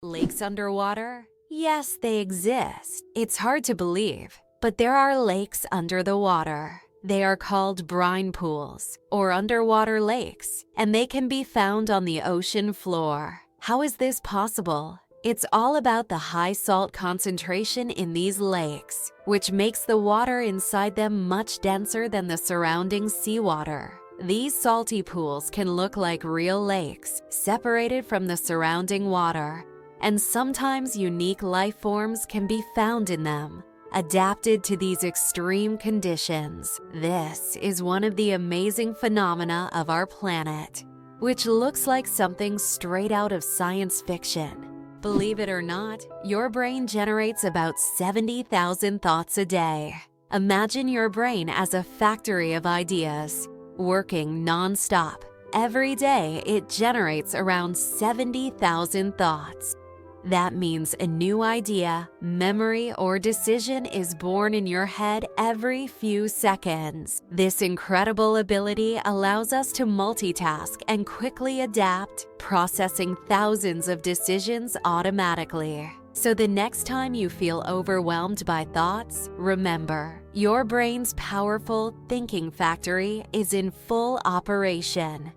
Lakes underwater? Yes, they exist. It's hard to believe, but there are lakes under the water. They are called brine pools or underwater lakes, and they can be found on the ocean floor. How is this possible? It's all about the high salt concentration in these lakes, which makes the water inside them much denser than the surrounding seawater. These salty pools can look like real lakes, separated from the surrounding water, and sometimes unique life forms can be found in them, adapted to these extreme conditions. This is one of the amazing phenomena of our planet, which looks like something straight out of science fiction. Believe it or not, your brain generates about 70,000 thoughts a day. Imagine your brain as a factory of ideas, working non-stop. Every day, it generates around 70,000 thoughts. That means a new idea, memory, or decision is born in your head every few seconds. This incredible ability allows us to multitask and quickly adapt, processing thousands of decisions automatically. So the next time you feel overwhelmed by thoughts, remember, your brain's powerful thinking factory is in full operation.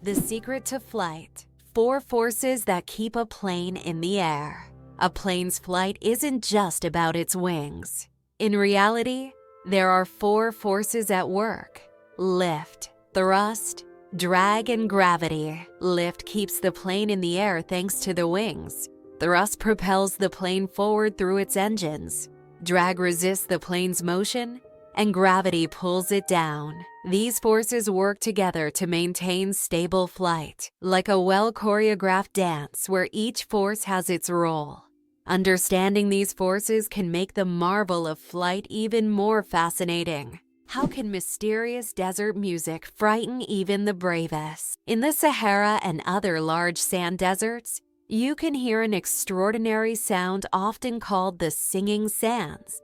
The secret to flight. 4 forces that keep a plane in the air. A plane's flight isn't just about its wings. In reality, there are 4 forces at work: lift, thrust, drag, and gravity. Lift keeps the plane in the air thanks to the wings. Thrust propels the plane forward through its engines. Drag resists the plane's motion, and gravity pulls it down. These forces work together to maintain stable flight, like a well-choreographed dance where each force has its role. Understanding these forces can make the marvel of flight even more fascinating. How can mysterious desert music frighten even the bravest? In the Sahara and other large sand deserts, you can hear an extraordinary sound often called the singing sands.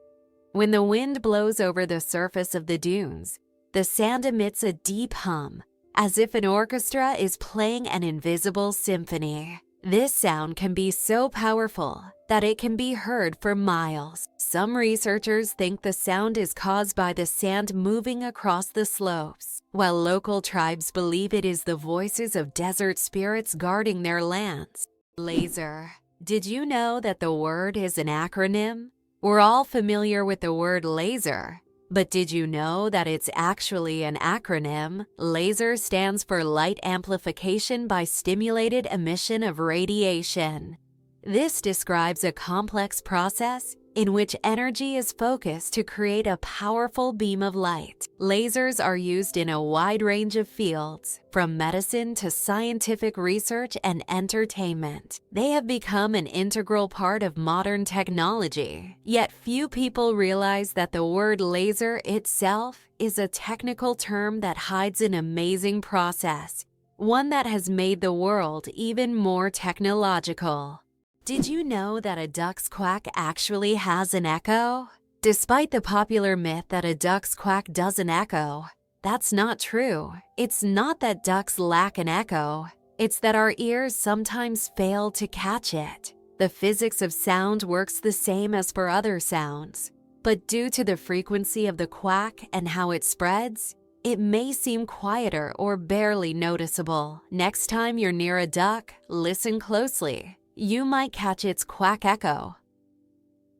When the wind blows over the surface of the dunes, the sand emits a deep hum, as if an orchestra is playing an invisible symphony. This sound can be so powerful that it can be heard for miles. Some researchers think the sound is caused by the sand moving across the slopes, while local tribes believe it is the voices of desert spirits guarding their lands. Laser. Did you know that the word is an acronym? We're all familiar with the word laser, but did you know that it's actually an acronym? Laser stands for light amplification by stimulated emission of radiation. This describes a complex process in which energy is focused to create a powerful beam of light. Lasers are used in a wide range of fields, from medicine to scientific research and entertainment. They have become an integral part of modern technology. Yet few people realize that the word laser itself is a technical term that hides an amazing process, one that has made the world even more technological. Did you know that a duck's quack actually has an echo? Despite the popular myth that a duck's quack doesn't echo, that's not true. It's not that ducks lack an echo, it's that our ears sometimes fail to catch it. The physics of sound works the same as for other sounds, but due to the frequency of the quack and how it spreads, it may seem quieter or barely noticeable. Next time you're near a duck, listen closely. You might catch its quack echo.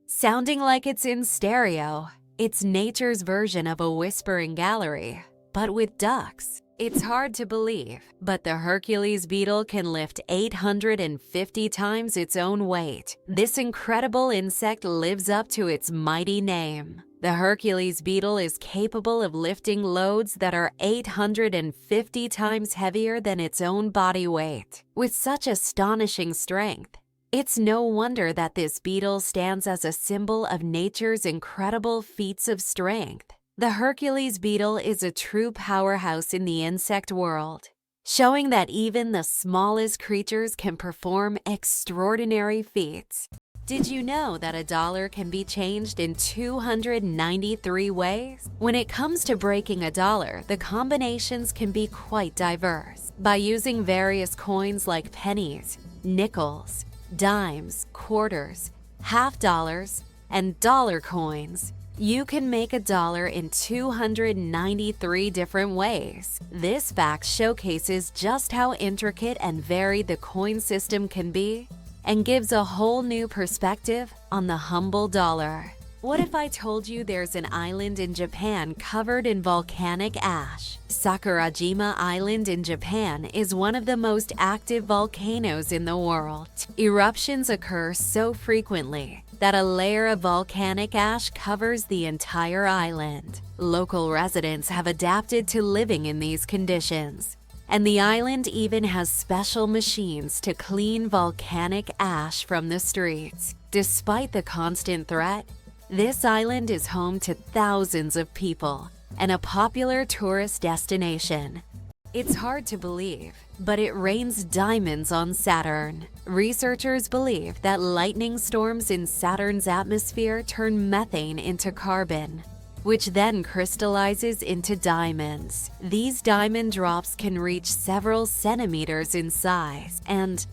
Sounding like it's in stereo, it's nature's version of a whispering gallery, but with ducks. It's hard to believe, but the Hercules beetle can lift 850 times its own weight. This incredible insect lives up to its mighty name. The Hercules beetle is capable of lifting loads that are 850 times heavier than its own body weight. With such astonishing strength, it's no wonder that this beetle stands as a symbol of nature's incredible feats of strength. The Hercules beetle is a true powerhouse in the insect world, showing that even the smallest creatures can perform extraordinary feats. Did you know that a dollar can be changed in 293 ways? When it comes to breaking a dollar, the combinations can be quite diverse. By using various coins like pennies, nickels, dimes, quarters, half dollars, and dollar coins. You can make a dollar in 293 different ways. This fact showcases just how intricate and varied the coin system can be and gives a whole new perspective on the humble dollar. What if I told you there's an island in Japan covered in volcanic ash? Sakurajima Island in Japan is one of the most active volcanoes in the world. Eruptions occur so frequently that a layer of volcanic ash covers the entire island. Local residents have adapted to living in these conditions, and the island even has special machines to clean volcanic ash from the streets. Despite the constant threat, this island is home to thousands of people and a popular tourist destination. It's hard to believe, but it rains diamonds on Saturn. Researchers believe that lightning storms in Saturn's atmosphere turn methane into carbon, which then crystallizes into diamonds. These diamond drops can reach several centimeters in size and,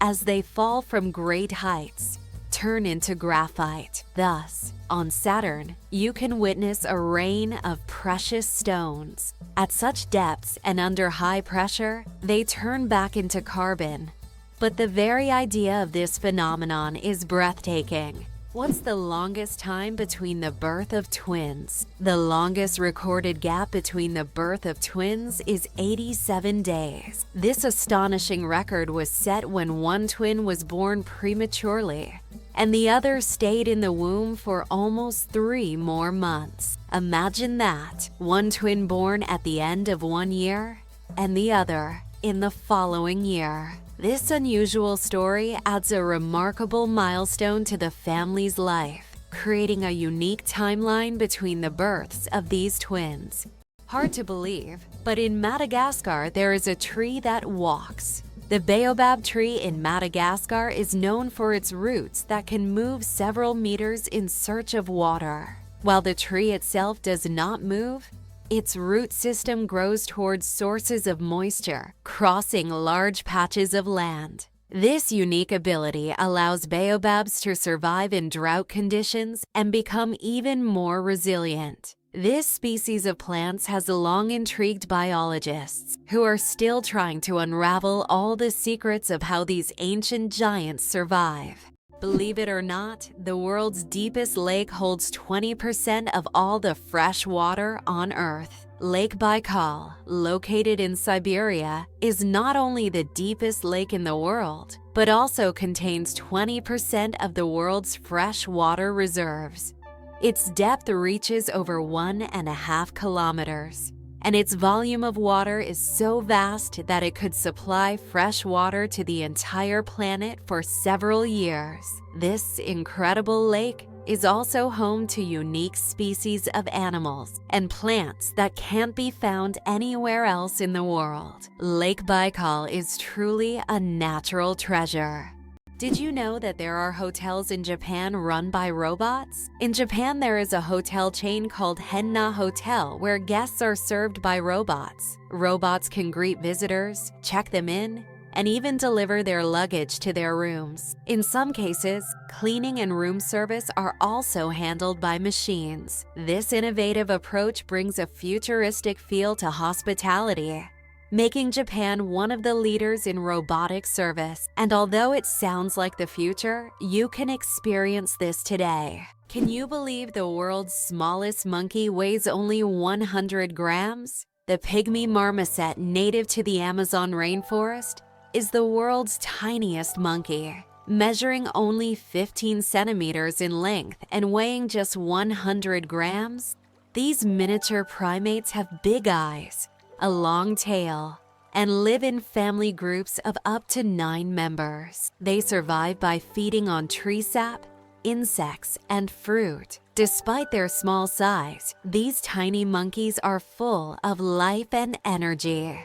as they fall from great heights, turn into graphite. Thus, on Saturn, you can witness a rain of precious stones. At such depths and under high pressure, they turn back into carbon. But the very idea of this phenomenon is breathtaking. What's the longest time between the birth of twins? The longest recorded gap between the birth of twins is 87 days. This astonishing record was set when one twin was born prematurely, and the other stayed in the womb for almost 3 more months. Imagine that, one twin born at the end of 1 year, and the other in the following year. This unusual story adds a remarkable milestone to the family's life, creating a unique timeline between the births of these twins. Hard to believe, but in Madagascar there is a tree that walks. The baobab tree in Madagascar is known for its roots that can move several meters in search of water. While the tree itself does not move, its root system grows towards sources of moisture, crossing large patches of land. This unique ability allows baobabs to survive in drought conditions and become even more resilient. This species of plants has long intrigued biologists, who are still trying to unravel all the secrets of how these ancient giants survive. Believe it or not, the world's deepest lake holds 20% of all the fresh water on Earth. Lake Baikal, located in Siberia, is not only the deepest lake in the world, but also contains 20% of the world's fresh water reserves. Its depth reaches over 1.5 kilometers, and its volume of water is so vast that it could supply fresh water to the entire planet for several years. This incredible lake is also home to unique species of animals and plants that can't be found anywhere else in the world. Lake Baikal is truly a natural treasure. Did you know that there are hotels in Japan run by robots? In Japan, there is a hotel chain called Henna Hotel where guests are served by robots. Robots can greet visitors, check them in, and even deliver their luggage to their rooms. In some cases, cleaning and room service are also handled by machines. This innovative approach brings a futuristic feel to hospitality, making Japan one of the leaders in robotic service. And although it sounds like the future, you can experience this today. Can you believe the world's smallest monkey weighs only 100 grams? The pygmy marmoset, native to the Amazon rainforest, is the world's tiniest monkey, measuring only 15 centimeters in length and weighing just 100 grams. These miniature primates have big eyes, a long tail, and live in family groups of up to 9 members. They survive by feeding on tree sap, insects, and fruit. Despite their small size, these tiny monkeys are full of life and energy.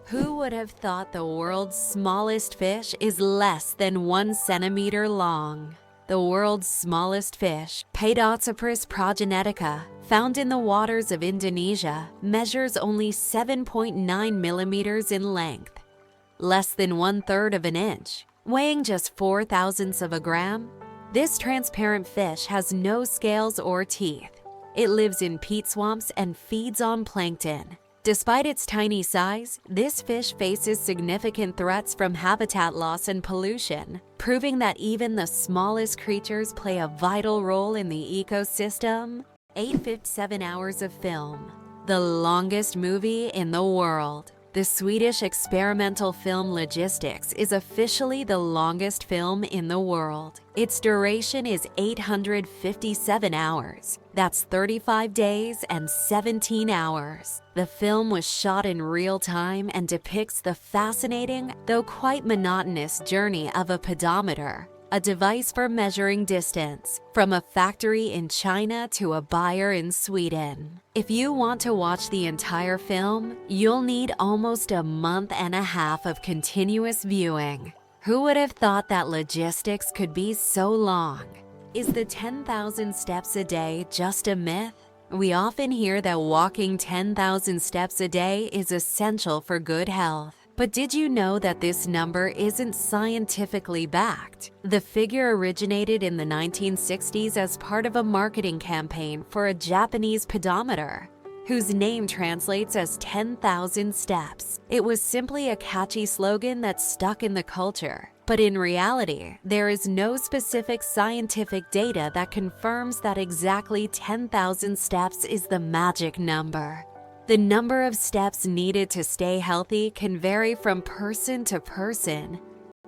Who would have thought the world's smallest fish is less than 1 centimeter long? The world's smallest fish, Paedocypris progenetica, found in the waters of Indonesia, measures only 7.9 millimeters in length, less than 1/3 of an inch. weighing just 0.04 of a gram. This transparent fish has no scales or teeth. It lives in peat swamps and feeds on plankton. Despite its tiny size, this fish faces significant threats from habitat loss and pollution, proving that even the smallest creatures play a vital role in the ecosystem. 857 hours of film. The longest movie in the world. The Swedish experimental film Logistics is officially the longest film in the world. Its duration is 857 hours. That's 35 days and 17 hours. The film was shot in real time and depicts the fascinating, though quite monotonous journey of a pedometer, a device for measuring distance from a factory in China to a buyer in Sweden. If you want to watch the entire film, you'll need almost a month and a half of continuous viewing. Who would have thought that logistics could be so long? Is the 10,000 steps a day just a myth? We often hear that walking 10,000 steps a day is essential for good health. But did you know that this number isn't scientifically backed? The figure originated in the 1960s as part of a marketing campaign for a Japanese pedometer, whose name translates as 10,000 steps. It was simply a catchy slogan that stuck in the culture. But in reality, there is no specific scientific data that confirms that exactly 10,000 steps is the magic number. The number of steps needed to stay healthy can vary from person to person.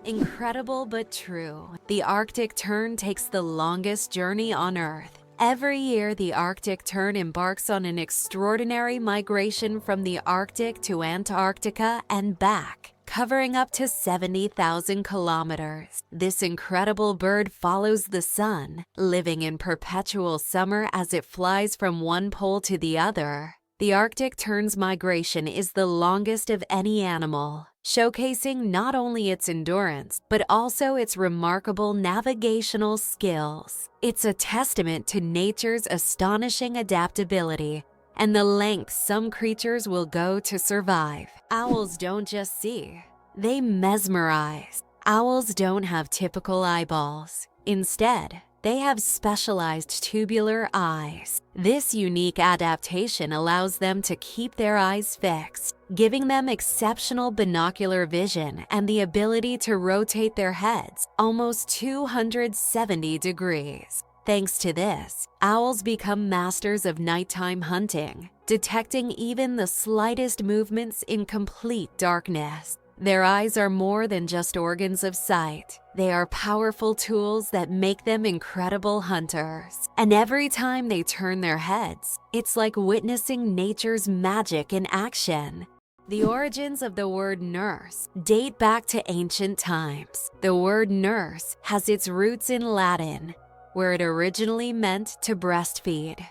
Incredible but true. The Arctic tern takes the longest journey on Earth. Every year, the Arctic tern embarks on an extraordinary migration from the Arctic to Antarctica and back, covering up to 70,000 kilometers. This incredible bird follows the sun, living in perpetual summer as it flies from one pole to the other. The Arctic tern's migration is the longest of any animal, showcasing not only its endurance, but also its remarkable navigational skills. It's a testament to nature's astonishing adaptability and the lengths some creatures will go to survive. Owls don't just see, they mesmerize. Owls don't have typical eyeballs. Instead, they have specialized tubular eyes. This unique adaptation allows them to keep their eyes fixed, giving them exceptional binocular vision and the ability to rotate their heads almost 270 degrees. Thanks to this, owls become masters of nighttime hunting, detecting even the slightest movements in complete darkness. Their eyes are more than just organs of sight. They are powerful tools that make them incredible hunters. And every time they turn their heads, it's like witnessing nature's magic in action. The origins of the word nurse date back to ancient times. The word nurse has its roots in Latin, where it originally meant to breastfeed.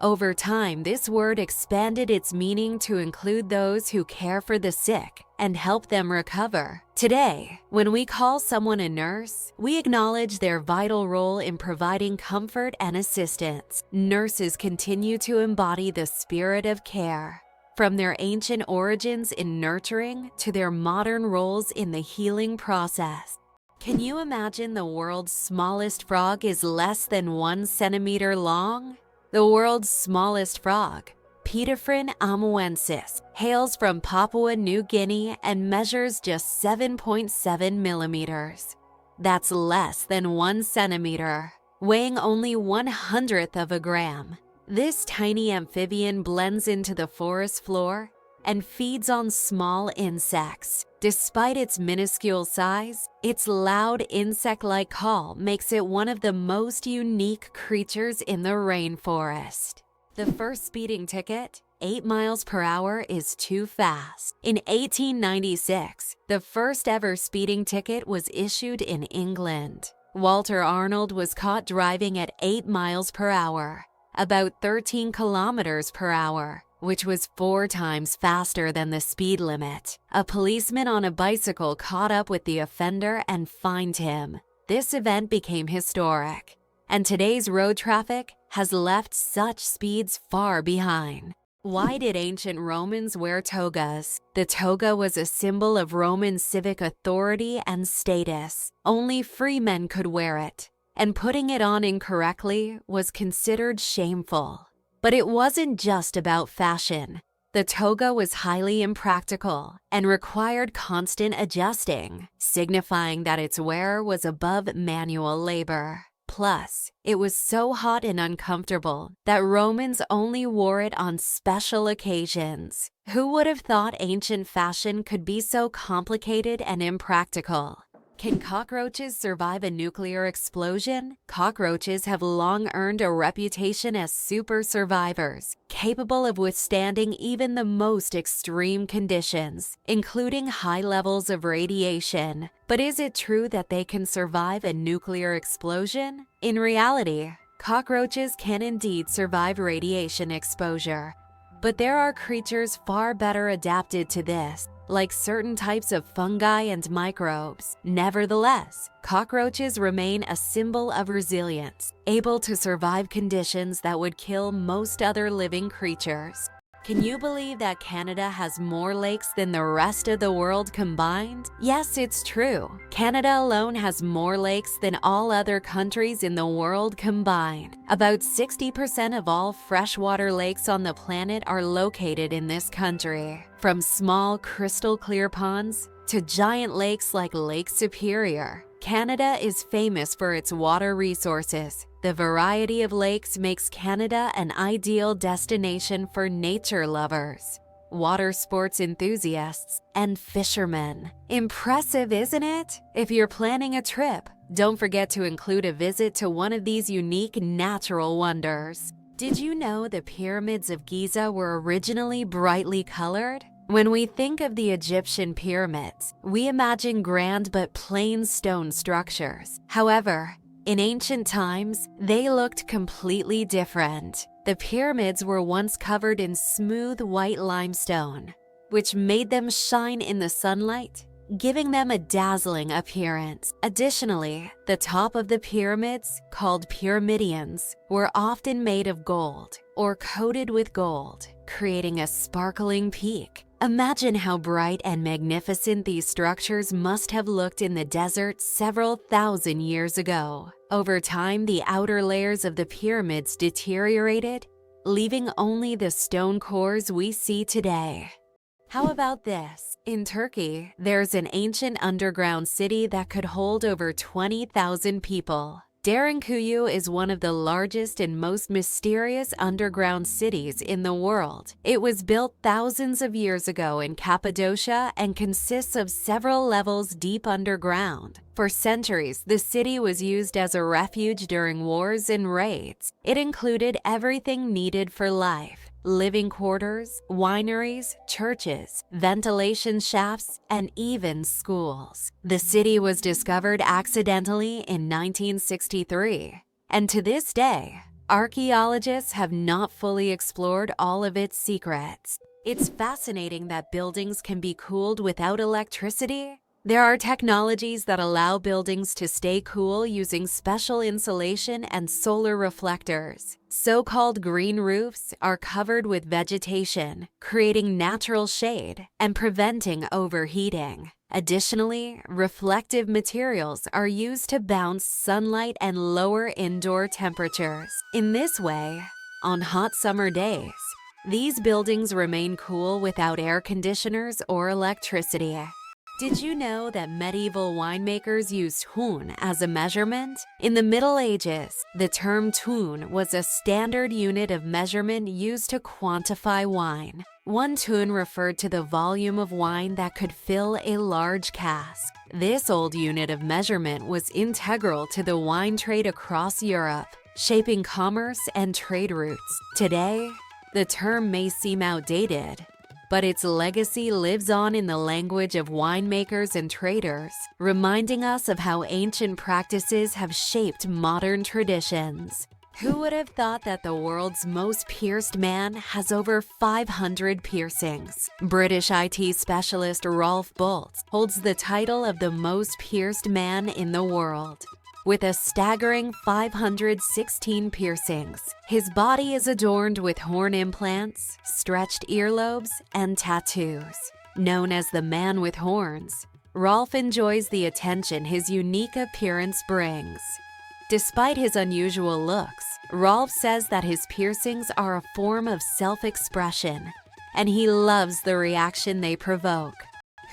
Over time, this word expanded its meaning to include those who care for the sick and help them recover. Today, when we call someone a nurse, we acknowledge their vital role in providing comfort and assistance. Nurses continue to embody the spirit of care, from their ancient origins in nurturing to their modern roles in the healing process. Can you imagine the world's smallest frog is less than 1 centimeter long? The world's smallest frog, Pedifrin amuensis, hails from Papua New Guinea and measures just 7.7 millimeters. That's less than 1 centimeter, weighing only 1/100th of a gram. This tiny amphibian blends into the forest floor and feeds on small insects. Despite its minuscule size, its loud insect-like call makes it one of the most unique creatures in the rainforest. The first speeding ticket, 8 miles per hour, is too fast. In 1896, the first ever speeding ticket was issued in England. Walter Arnold was caught driving at 8 miles per hour, about 13 kilometers per hour, which was 4 times faster than the speed limit. A policeman on a bicycle caught up with the offender and fined him. This event became historic, and today's road traffic has left such speeds far behind. Why did ancient Romans wear togas? The toga was a symbol of Roman civic authority and status. Only free men could wear it, and putting it on incorrectly was considered shameful. But it wasn't just about fashion. The toga was highly impractical and required constant adjusting, signifying that its wearer was above manual labor. Plus, it was so hot and uncomfortable that Romans only wore it on special occasions. Who would have thought ancient fashion could be so complicated and impractical? Can cockroaches survive a nuclear explosion? Cockroaches have long earned a reputation as super survivors, capable of withstanding even the most extreme conditions, including high levels of radiation. But is it true that they can survive a nuclear explosion? In reality, cockroaches can indeed survive radiation exposure. But there are creatures far better adapted to this, like certain types of fungi and microbes. Nevertheless, cockroaches remain a symbol of resilience, able to survive conditions that would kill most other living creatures. Can you believe that Canada has more lakes than the rest of the world combined? Yes, it's true. Canada alone has more lakes than all other countries in the world combined. About 60% of all freshwater lakes on the planet are located in this country. From small crystal clear ponds to giant lakes like Lake Superior, Canada is famous for its water resources. The variety of lakes makes Canada an ideal destination for nature lovers, water sports enthusiasts, and fishermen. Impressive, isn't it? If you're planning a trip, don't forget to include a visit to one of these unique natural wonders. Did you know the pyramids of Giza were originally brightly colored? When we think of the Egyptian pyramids, we imagine grand but plain stone structures. However, in ancient times, they looked completely different. The pyramids were once covered in smooth white limestone, which made them shine in the sunlight, giving them a dazzling appearance. Additionally, the top of the pyramids, called pyramidions, were often made of gold or coated with gold, creating a sparkling peak. Imagine how bright and magnificent these structures must have looked in the desert several thousand years ago. Over time, the outer layers of the pyramids deteriorated, leaving only the stone cores we see today. How about this? In Turkey, there's an ancient underground city that could hold over 20,000 people. Derinkuyu is one of the largest and most mysterious underground cities in the world. It was built thousands of years ago in Cappadocia and consists of several levels deep underground. For centuries, the city was used as a refuge during wars and raids. It included everything needed for life: living quarters, wineries, churches, ventilation shafts, and even schools. The city was discovered accidentally in 1963, and to this day, archaeologists have not fully explored all of its secrets. It's fascinating that buildings can be cooled without electricity. There are technologies that allow buildings to stay cool using special insulation and solar reflectors. So-called green roofs are covered with vegetation, creating natural shade and preventing overheating. Additionally, reflective materials are used to bounce sunlight and lower indoor temperatures. In this way, on hot summer days, these buildings remain cool without air conditioners or electricity. Did you know that medieval winemakers used hoon as a measurement? In the Middle Ages, the term toon was a standard unit of measurement used to quantify wine. One toon referred to the volume of wine that could fill a large cask. This old unit of measurement was integral to the wine trade across Europe, shaping commerce and trade routes. Today, the term may seem outdated, but its legacy lives on in the language of winemakers and traders, reminding us of how ancient practices have shaped modern traditions. Who would have thought that the world's most pierced man has over 500 piercings? British IT specialist Rolf Bultz holds the title of the most pierced man in the world. with a staggering 516 piercings. His body is adorned with horn implants, stretched earlobes, and tattoos. Known as the man with horns, Rolf enjoys the attention his unique appearance brings. Despite his unusual looks, Rolf says that his piercings are a form of self-expression, and he loves the reaction they provoke.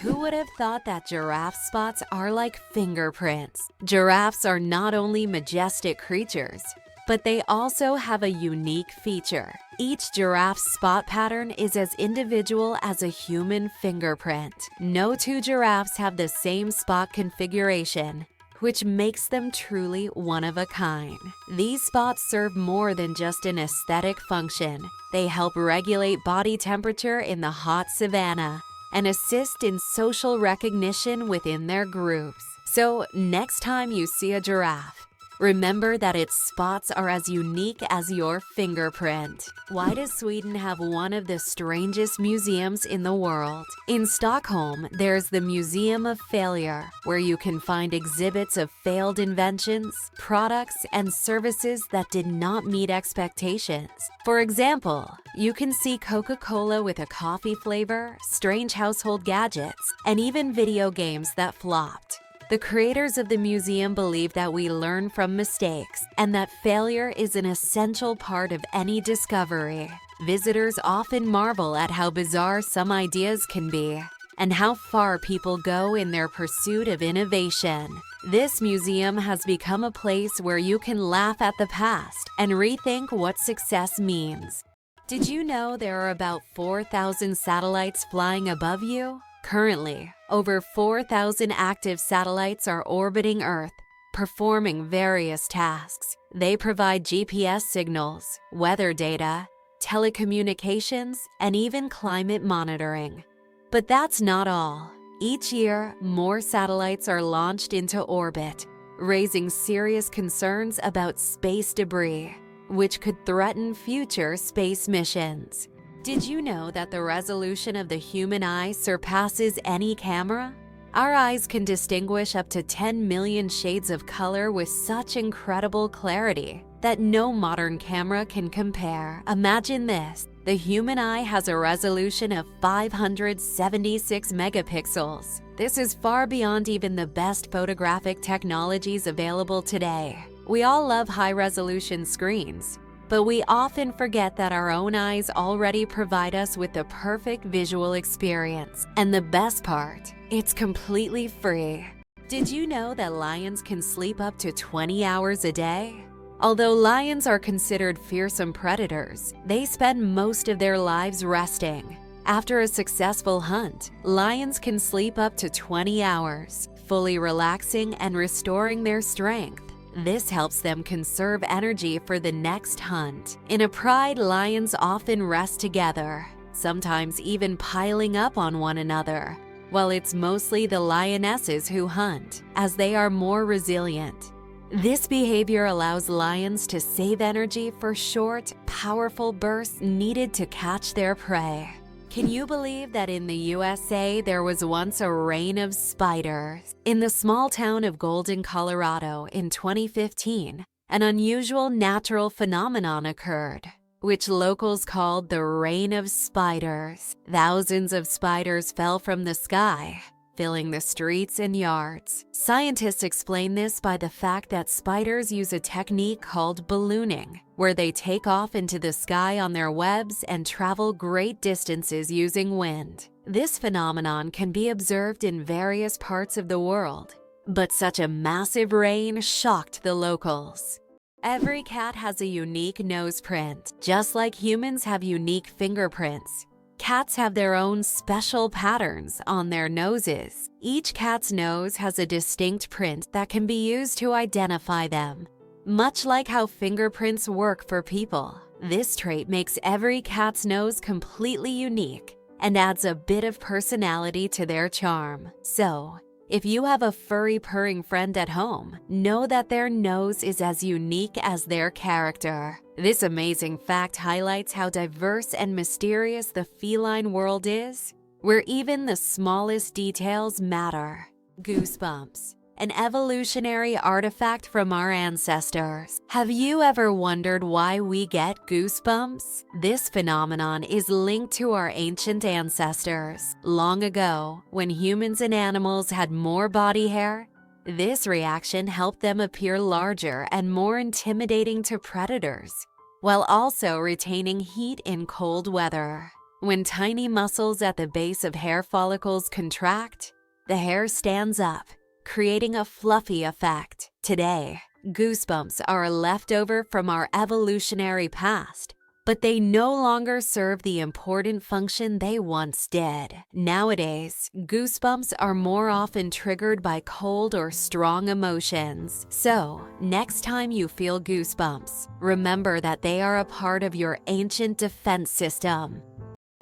Who would have thought that giraffe spots are like fingerprints? Giraffes are not only majestic creatures, but they also have a unique feature. Each giraffe spot pattern is as individual as a human fingerprint. No two giraffes have the same spot configuration, which makes them truly one of a kind. These spots serve more than just an aesthetic function. They help regulate body temperature in the hot savanna and assist in social recognition within their groups. So next time you see a giraffe, remember that its spots are as unique as your fingerprint. Why does Sweden have one of the strangest museums in the world? In Stockholm, there's the Museum of Failure, where you can find exhibits of failed inventions, products, and services that did not meet expectations. For example, you can see Coca-Cola with a coffee flavor, strange household gadgets, and even video games that flopped. The creators of the museum believe that we learn from mistakes and that failure is an essential part of any discovery. Visitors often marvel at how bizarre some ideas can be and how far people go in their pursuit of innovation. This museum has become a place where you can laugh at the past and rethink what success means. Did you know there are about 4,000 satellites flying above you? Currently, over 4,000 active satellites are orbiting Earth, performing various tasks. They provide GPS signals, weather data, telecommunications, and even climate monitoring. But that's not all. Each year, more satellites are launched into orbit, raising serious concerns about space debris, which could threaten future space missions. Did you know that the resolution of the human eye surpasses any camera? Our eyes can distinguish up to 10 million shades of color with such incredible clarity that no modern camera can compare. Imagine this. The human eye has a resolution of 576 megapixels. This is far beyond even the best photographic technologies available today. We all love high-resolution screens, but we often forget that our own eyes already provide us with the perfect visual experience. And the best part, it's completely free. Did you know that lions can sleep up to 20 hours a day? Although lions are considered fearsome predators, they spend most of their lives resting. After a successful hunt, lions can sleep up to 20 hours, fully relaxing and restoring their strength. This helps them conserve energy for the next hunt. In a pride, lions often rest together, sometimes even piling up on one another, while it's mostly the lionesses who hunt, as they are more resilient. This behavior allows lions to save energy for short, powerful bursts needed to catch their prey. Can you believe that in the USA there was once a reign of spiders? In the small town of Golden, Colorado in 2015, an unusual natural phenomenon occurred, which locals called the reign of spiders. Thousands of spiders fell from the sky, filling the streets and yards. Scientists explain this by the fact that spiders use a technique called ballooning, where they take off into the sky on their webs and travel great distances using wind. This phenomenon can be observed in various parts of the world, but such a massive rain shocked the locals. Every cat has a unique nose print, just like humans have unique fingerprints. Cats have their own special patterns on their noses. Each cat's nose has a distinct print that can be used to identify them. Much like how fingerprints work for people, this trait makes every cat's nose completely unique and adds a bit of personality to their charm. So, if you have a furry purring friend at home, know that their nose is as unique as their character. This amazing fact highlights how diverse and mysterious the feline world is, where even the smallest details matter. Goosebumps. an evolutionary artifact from our ancestors. Have you ever wondered why we get goosebumps? This phenomenon is linked to our ancient ancestors. Long ago, when humans and animals had more body hair, this reaction helped them appear larger and more intimidating to predators, while also retaining heat in cold weather. When tiny muscles at the base of hair follicles contract, the hair stands up, creating a fluffy effect. Today, goosebumps are a leftover from our evolutionary past, but they no longer serve the important function they once did. Nowadays, goosebumps are more often triggered by cold or strong emotions. So, next time you feel goosebumps, remember that they are a part of your ancient defense system.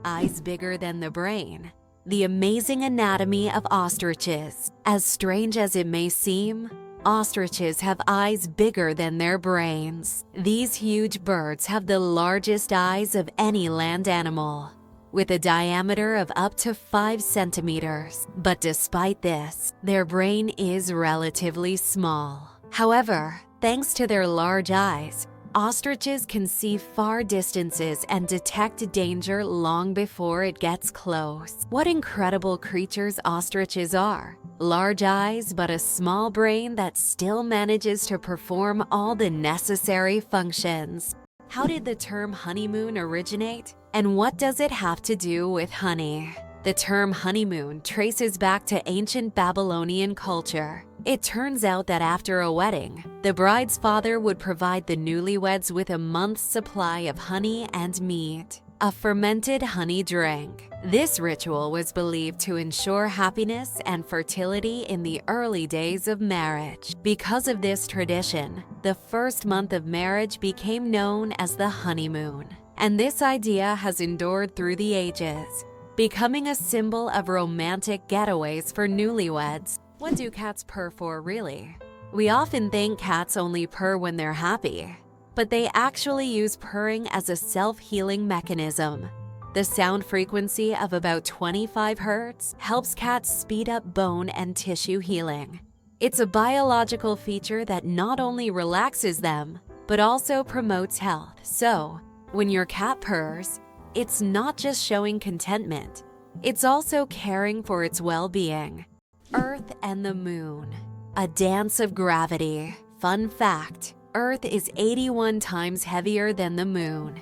Eyes bigger than the brain. The amazing anatomy of ostriches. As strange as it may seem, ostriches have eyes bigger than their brains. These huge birds have the largest eyes of any land animal, with a diameter of up to 5 centimeters. But despite this, their brain is relatively small. However, thanks to their large eyes, ostriches can see far distances and detect danger long before it gets close. What incredible creatures ostriches are! Large eyes, but a small brain that still manages to perform all the necessary functions. How did the term honeymoon originate? And what does it have to do with honey? The term honeymoon traces back to ancient Babylonian culture. It turns out that after a wedding, the bride's father would provide the newlyweds with a month's supply of honey and mead, a fermented honey drink. This ritual was believed to ensure happiness and fertility in the early days of marriage. Because of this tradition, the first month of marriage became known as the honeymoon. And this idea has endured through the ages, becoming a symbol of romantic getaways for newlyweds. What do cats purr for, really? We often think cats only purr when they're happy, but they actually use purring as a self-healing mechanism. The sound frequency of about 25 Hz helps cats speed up bone and tissue healing. It's a biological feature that not only relaxes them, but also promotes health. So, when your cat purrs, it's not just showing contentment, it's also caring for its well-being. Earth and the Moon, a dance of gravity. Fun fact, Earth is 81 times heavier than the Moon.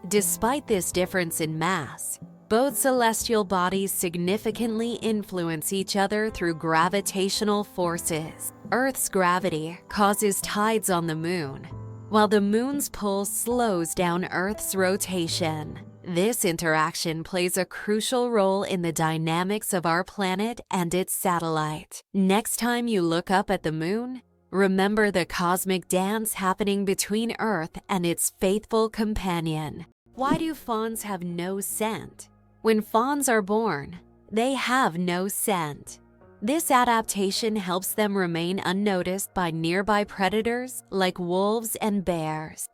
Despite this difference in mass, both celestial bodies significantly influence each other through gravitational forces. Earth's gravity causes tides on the Moon, while the Moon's pull slows down Earth's rotation. This interaction plays a crucial role in the dynamics of our planet and its satellite. Next time you look up at the Moon, remember the cosmic dance happening between Earth and its faithful companion. Why do fawns have no scent? When fawns are born, they have no scent. This adaptation helps them remain unnoticed by nearby predators like wolves and bears.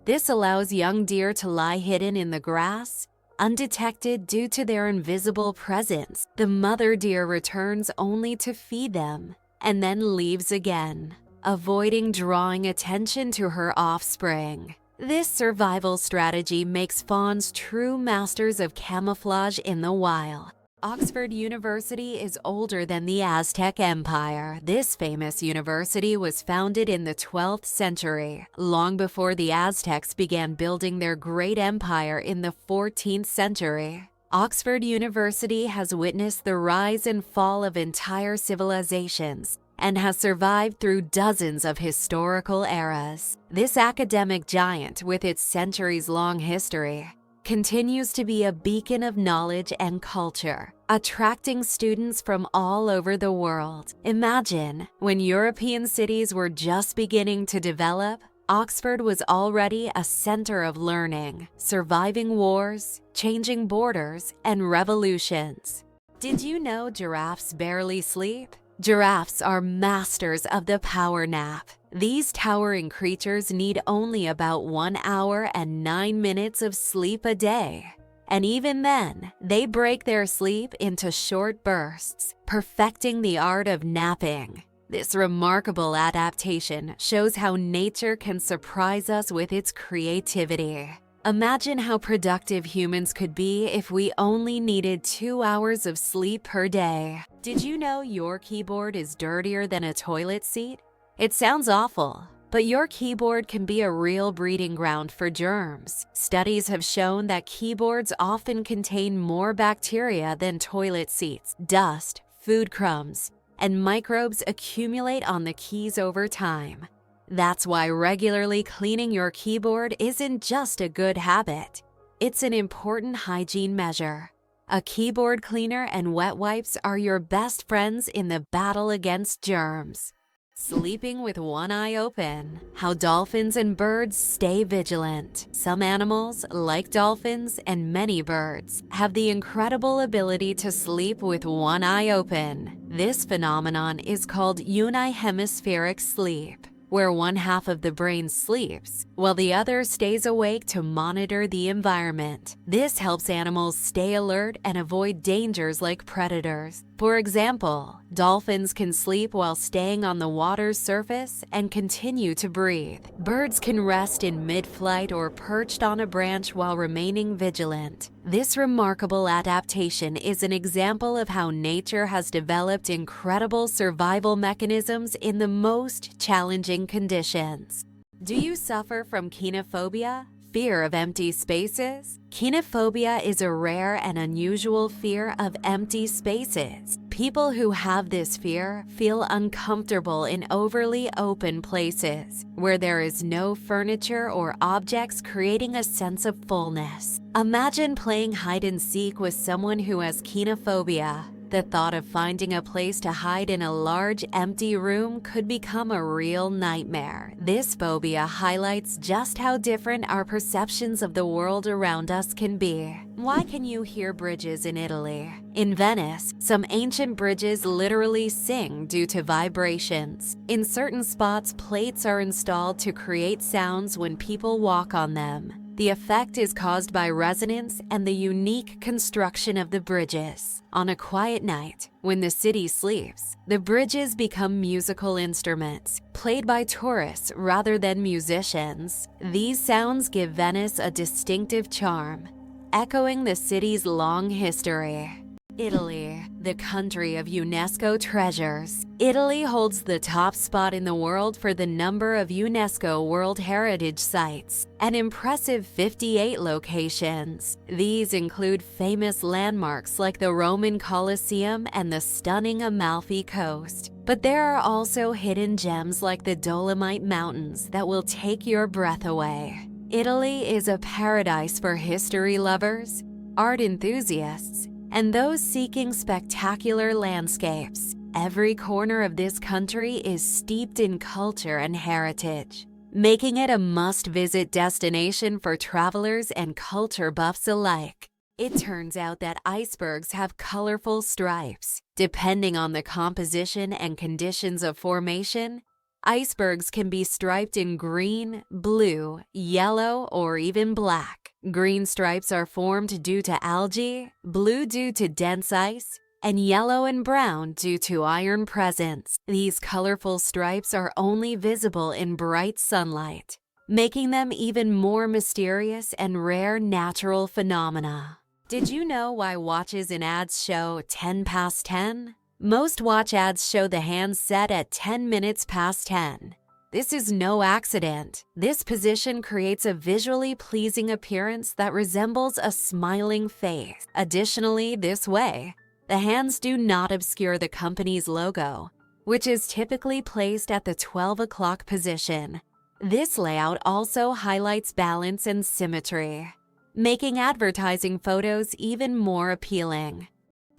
This allows young deer to lie hidden in the grass, undetected due to their invisible presence. The mother deer returns only to feed them and then leaves again, avoiding drawing attention to her offspring. This survival strategy makes fawns true masters of camouflage in the wild. Oxford University is older than the Aztec Empire. This famous university was founded in the 12th century, long before the Aztecs began building their great empire in the 14th century. Oxford University has witnessed the rise and fall of entire civilizations and has survived through dozens of historical eras. This academic giant, with its centuries-long history, continues to be a beacon of knowledge and culture, attracting students from all over the world. Imagine, when European cities were just beginning to develop, Oxford was already a center of learning, surviving wars, changing borders, and revolutions. Did you know giraffes barely sleep? Giraffes are masters of the power nap. These towering creatures need only about 1 hour and 9 minutes of sleep a day. And even then, they break their sleep into short bursts, perfecting the art of napping. This remarkable adaptation shows how nature can surprise us with its creativity. Imagine how productive humans could be if we only needed 2 hours of sleep per day. Did you know your keyboard is dirtier than a toilet seat? It sounds awful, but your keyboard can be a real breeding ground for germs. Studies have shown that keyboards often contain more bacteria than toilet seats. Dust, food crumbs, and microbes accumulate on the keys over time. That's why regularly cleaning your keyboard isn't just a good habit. It's an important hygiene measure. A keyboard cleaner and wet wipes are your best friends in the battle against germs. Sleeping with one eye open. How dolphins and birds stay vigilant. Some animals, like dolphins and many birds, have the incredible ability to sleep with one eye open. This phenomenon is called unihemispheric sleep, where one half of the brain sleeps, while the other stays awake to monitor the environment. This helps animals stay alert and avoid dangers like predators. For example, dolphins can sleep while staying on the water's surface and continue to breathe. Birds can rest in mid-flight or perched on a branch while remaining vigilant. This remarkable adaptation is an example of how nature has developed incredible survival mechanisms in the most challenging conditions. Do you suffer from kenophobia? Fear of empty spaces? Kenophobia is a rare and unusual fear of empty spaces. People who have this fear feel uncomfortable in overly open places, where there is no furniture or objects, creating a sense of fullness. Imagine playing hide and seek with someone who has kenophobia. The thought of finding a place to hide in a large, empty room could become a real nightmare. This phobia highlights just how different our perceptions of the world around us can be. Why can you hear bridges in Italy? In Venice, some ancient bridges literally sing due to vibrations. In certain spots, plates are installed to create sounds when people walk on them. The effect is caused by resonance and the unique construction of the bridges. On a quiet night, when the city sleeps, the bridges become musical instruments, played by tourists rather than musicians. These sounds give Venice a distinctive charm, echoing the city's long history. Italy, the country of UNESCO treasures. Italy holds the top spot in the world for the number of UNESCO World Heritage Sites, an impressive 58 locations. These include famous landmarks like the Roman Colosseum and the stunning Amalfi Coast. But there are also hidden gems like the Dolomite Mountains that will take your breath away. Italy is a paradise for history lovers, art enthusiasts, and those seeking spectacular landscapes. Every corner of this country is steeped in culture and heritage, making it a must-visit destination for travelers and culture buffs alike. It turns out that icebergs have colorful stripes. Depending on the composition and conditions of formation, icebergs can be striped in green, blue, yellow, or even black. Green stripes are formed due to algae, blue due to dense ice, and yellow and brown due to iron presence. These colorful stripes are only visible in bright sunlight, making them even more mysterious and rare natural phenomena. Did you know why watches in ads show 10 past 10? Most watch ads show the hands set at 10 minutes past 10. This is no accident. This position creates a visually pleasing appearance that resembles a smiling face. Additionally, this way, the hands do not obscure the company's logo, which is typically placed at the 12 o'clock position. This layout also highlights balance and symmetry, making advertising photos even more appealing.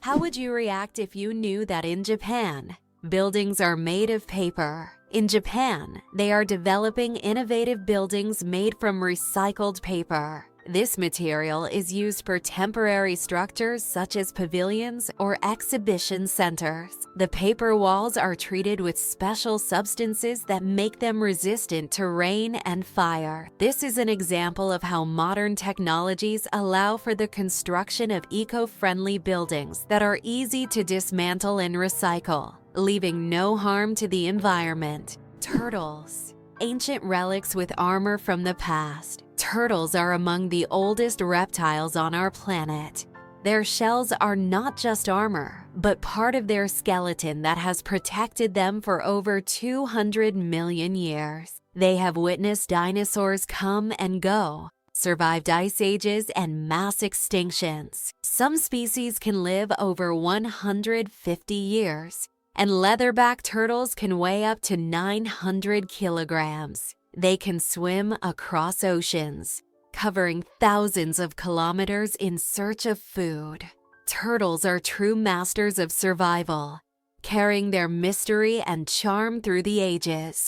How would you react if you knew that in Japan, buildings are made of paper? In Japan, they are developing innovative buildings made from recycled paper. This material is used for temporary structures such as pavilions or exhibition centers. The paper walls are treated with special substances that make them resistant to rain and fire. This is an example of how modern technologies allow for the construction of eco-friendly buildings that are easy to dismantle and recycle, leaving no harm to the environment. Turtles. Ancient relics with armor from the past. Turtles are among the oldest reptiles on our planet. Their shells are not just armor, but part of their skeleton that has protected them for over 200 million years. They have witnessed dinosaurs come and go, survived ice ages and mass extinctions. Some species can live over 150 years, and leatherback turtles can weigh up to 900 kilograms. They can swim across oceans, covering thousands of kilometers in search of food. Turtles are true masters of survival, carrying their mystery and charm through the ages.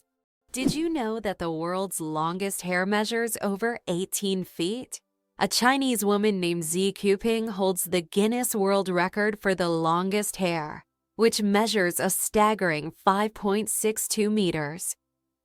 Did you know that the world's longest hair measures over 18 feet? A Chinese woman named Xi Cuping holds the Guinness World Record for the longest hair, which measures a staggering 5.62 meters.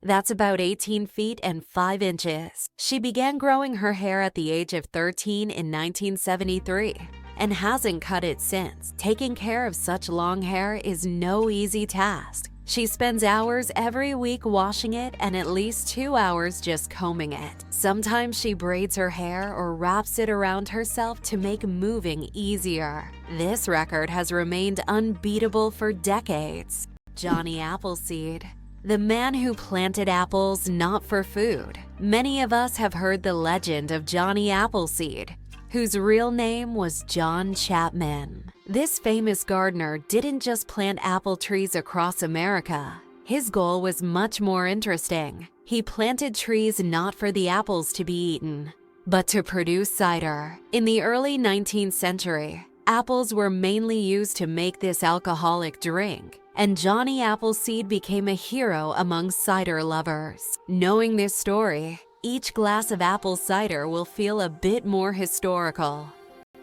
That's about 18 feet and 5 inches. She began growing her hair at the age of 13 in 1973 and hasn't cut it since. Taking care of such long hair is no easy task. She spends hours every week washing it and at least 2 hours just combing it. Sometimes she braids her hair or wraps it around herself to make moving easier. This record has remained unbeatable for decades. Johnny Appleseed. The man who planted apples not for food. Many of us have heard the legend of Johnny Appleseed, whose real name was John Chapman. This famous gardener didn't just plant apple trees across America. His goal was much more interesting. He planted trees not for the apples to be eaten, but to produce cider. In the early 19th century, apples were mainly used to make this alcoholic drink, and Johnny Appleseed became a hero among cider lovers. Knowing this story, each glass of apple cider will feel a bit more historical.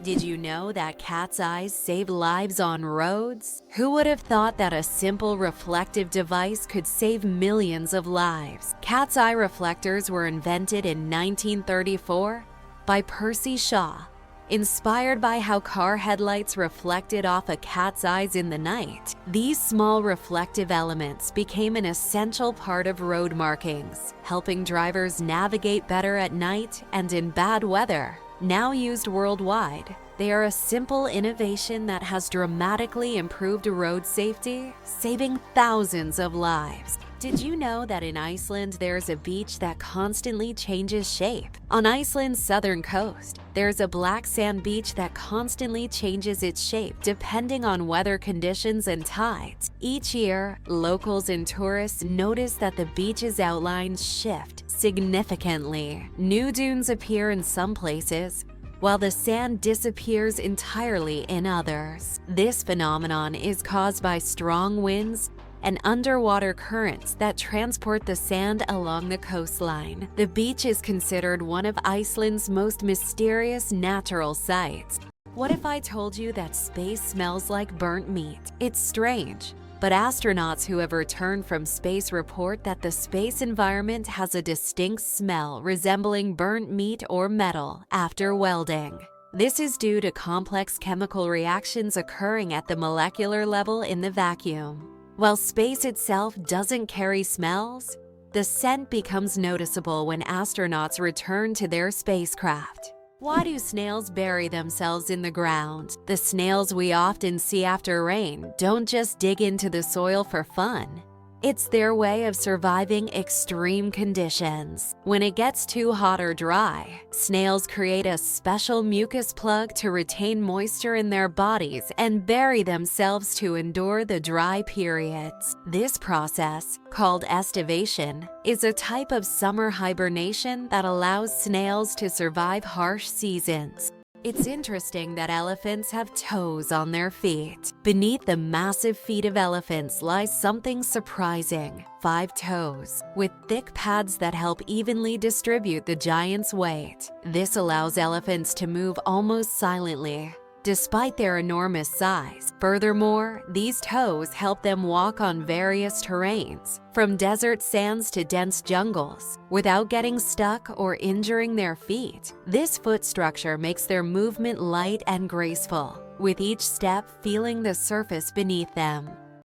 Did you know that cat's eyes save lives on roads? Who would have thought that a simple reflective device could save millions of lives? Cat's eye reflectors were invented in 1934 by Percy Shaw, inspired by how car headlights reflected off a cat's eyes in the night. These small reflective elements became an essential part of road markings, helping drivers navigate better at night and in bad weather. Now used worldwide, they are a simple innovation that has dramatically improved road safety, saving thousands of lives. Did you know that in Iceland there's a beach that constantly changes shape? On Iceland's southern coast, there's a black sand beach that constantly changes its shape depending on weather conditions and tides. Each year, locals and tourists notice that the beach's outlines shift significantly. New dunes appear in some places, while the sand disappears entirely in others. This phenomenon is caused by strong winds and underwater currents that transport the sand along the coastline. The beach is considered one of Iceland's most mysterious natural sights. What if I told you that space smells like burnt meat? It's strange, but astronauts who have returned from space report that the space environment has a distinct smell resembling burnt meat or metal after welding. This is due to complex chemical reactions occurring at the molecular level in the vacuum. While space itself doesn't carry smells, the scent becomes noticeable when astronauts return to their spacecraft. Why do snails bury themselves in the ground? The snails we often see after rain don't just dig into the soil for fun. It's their way of surviving extreme conditions. When it gets too hot or dry, snails create a special mucus plug to retain moisture in their bodies and bury themselves to endure the dry periods. This process, called estivation, is a type of summer hibernation that allows snails to survive harsh seasons. It's interesting that elephants have toes on their feet. Beneath the massive feet of elephants lies something surprising: 5 toes, with thick pads that help evenly distribute the giant's weight. This allows elephants to move almost silently, despite their enormous size. Furthermore, these toes help them walk on various terrains, from desert sands to dense jungles, without getting stuck or injuring their feet. This foot structure makes their movement light and graceful, with each step feeling the surface beneath them.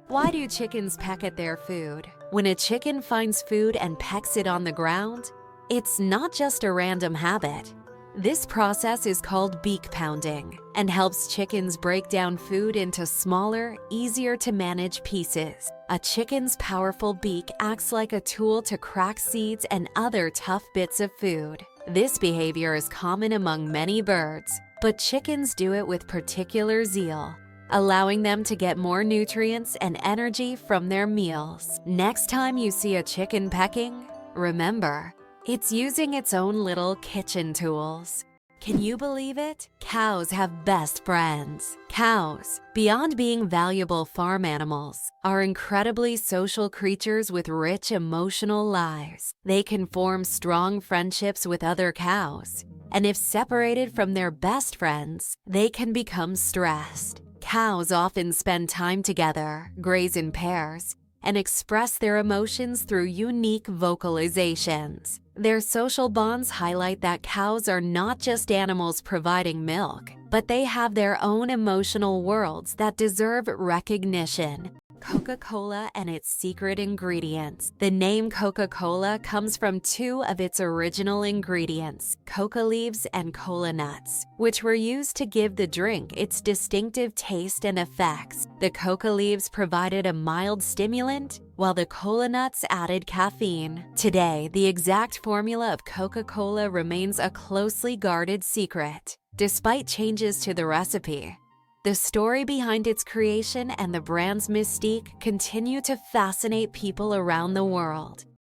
Why do chickens peck at their food? When a chicken finds food and pecks it on the ground, it's not just a random habit. This process is called beak pounding and helps chickens break down food into smaller, easier to manage pieces. A chicken's powerful beak acts like a tool to crack seeds and other tough bits of food. This behavior is common among many birds, but chickens do it with particular zeal, allowing them to get more nutrients and energy from their meals. Next time you see a chicken pecking, remember, it's using its own little kitchen tools. Can you believe it? Cows have best friends. Cows, beyond being valuable farm animals, are incredibly social creatures with rich emotional lives. They can form strong friendships with other cows, and if separated from their best friends, they can become stressed. Cows often spend time together, graze in pairs, and express their emotions through unique vocalizations. Their social bonds highlight that cows are not just animals providing milk, but they have their own emotional worlds that deserve recognition. Coca-Cola and its secret ingredients. The name Coca-Cola comes from 2 of its original ingredients, coca leaves and cola nuts, which were used to give the drink its distinctive taste and effects. The coca leaves provided a mild stimulant, while the cola nuts added caffeine. Today, the exact formula of Coca-Cola remains a closely guarded secret. Despite changes to the recipe, the story behind its creation and the brand's mystique continue to fascinate people around the world.